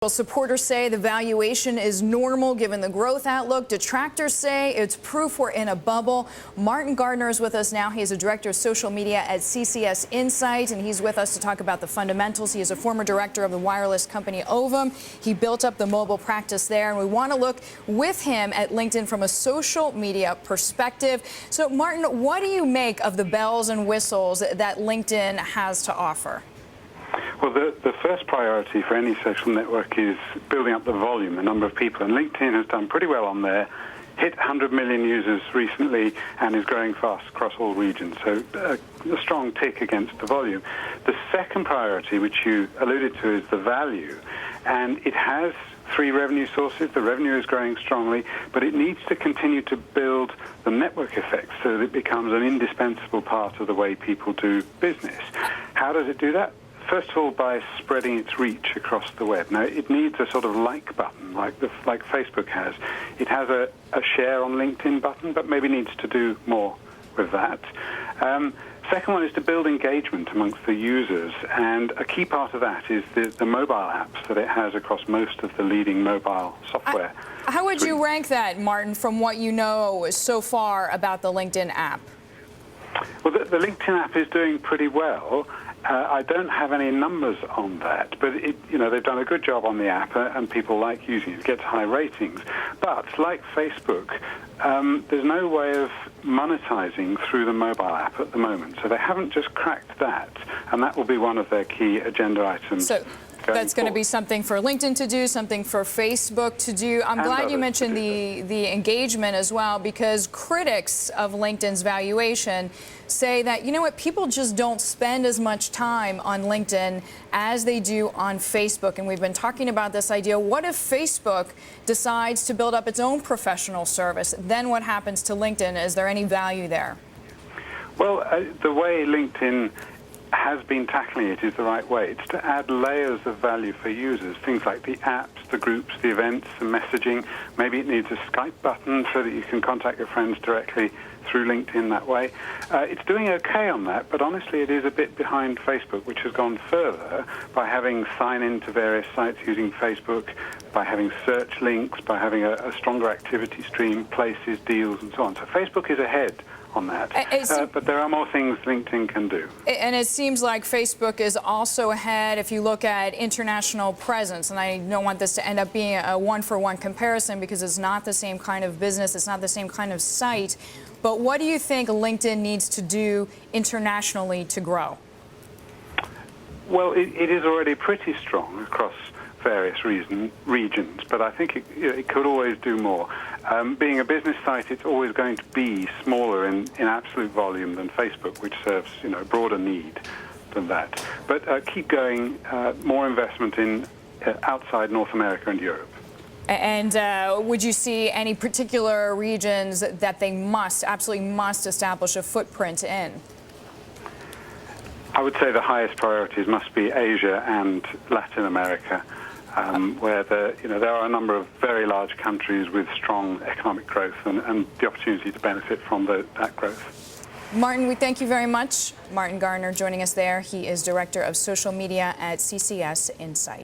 Well, supporters say the valuation is normal given the growth outlook. Detractors say it's proof we're in a bubble. Martin Garner is with us now. He is a director of social media at CCS Insight, and he's with us to talk about the fundamentals. He is a former director of the wireless company Ovum. He built up the mobile practice there, and we want to look with him at LinkedIn from a social media perspective. So, Martin, what do you make of the bells and whistles that LinkedIn has to offer? Well, the first priority for any social network is building up the volume, the number of people. And LinkedIn has done pretty well on there, hit 100 million users recently, and is growing fast across all regions. So a strong tick against the volume. The second priority, which you alluded to, is the value. And it has three revenue sources. The revenue is growing strongly, but it needs to continue to build the network effects so that it becomes an indispensable part of the way people do business. How does it do that? First of all, by spreading its reach across the web. Now, it needs a sort of like button, like Facebook has. It has a share on LinkedIn button, but maybe needs to do more with that. Second one is to build engagement amongst the users, and a key part of that is the mobile apps that it has across most of the leading mobile software. How would you rank that, Martin, from what you know so far about the LinkedIn app? Well, the LinkedIn app is doing pretty well. I don't have any numbers on that, but they've done a good job on the app, and people like using it. It gets high ratings. But like Facebook, there's no way of monetizing through the mobile app at the moment. So they haven't just cracked that, and that will be one of their key agenda items. So that's going to be something for LinkedIn to do, something for Facebook to do. I'm glad you mentioned the engagement as well, because critics of LinkedIn's valuation say that, you know what, people just don't spend as much time on LinkedIn as they do on Facebook. And we've been talking about this idea. What if Facebook decides to build up its own professional service? Then what happens to LinkedIn? Is there any value there? Well, the way LinkedIn has been tackling it is the right way. It's to add layers of value for users, things like the apps, the groups, the events, the messaging. Maybe it needs a Skype button so that you can contact your friends directly through LinkedIn that way. It's doing okay on that, but honestly it is a bit behind Facebook, which has gone further by having sign-in to various sites using Facebook, by having search links, by having a stronger activity stream, places, deals, and so on. So Facebook is ahead on that, but there are more things LinkedIn can do. And it seems like Facebook is also ahead if you look at international presence, and I don't want this to end up being a one-for-one comparison because it's not the same kind of business, it's not the same kind of site, but what do you think LinkedIn needs to do internationally to grow? Well, it is already pretty strong across various regions, but I think it could always do more. Being a business site, it's always going to be smaller in absolute volume than Facebook, which serves a broader need than that. But keep going, more investment in outside North America and Europe. And would you see any particular regions that they absolutely must establish a footprint in? I would say the highest priorities must be Asia and Latin America, where there are a number of very large countries with strong economic growth and the opportunity to benefit from that growth. Martin, we thank you very much. Martin Garner joining us there. He is Director of Social Media at CCS Insight.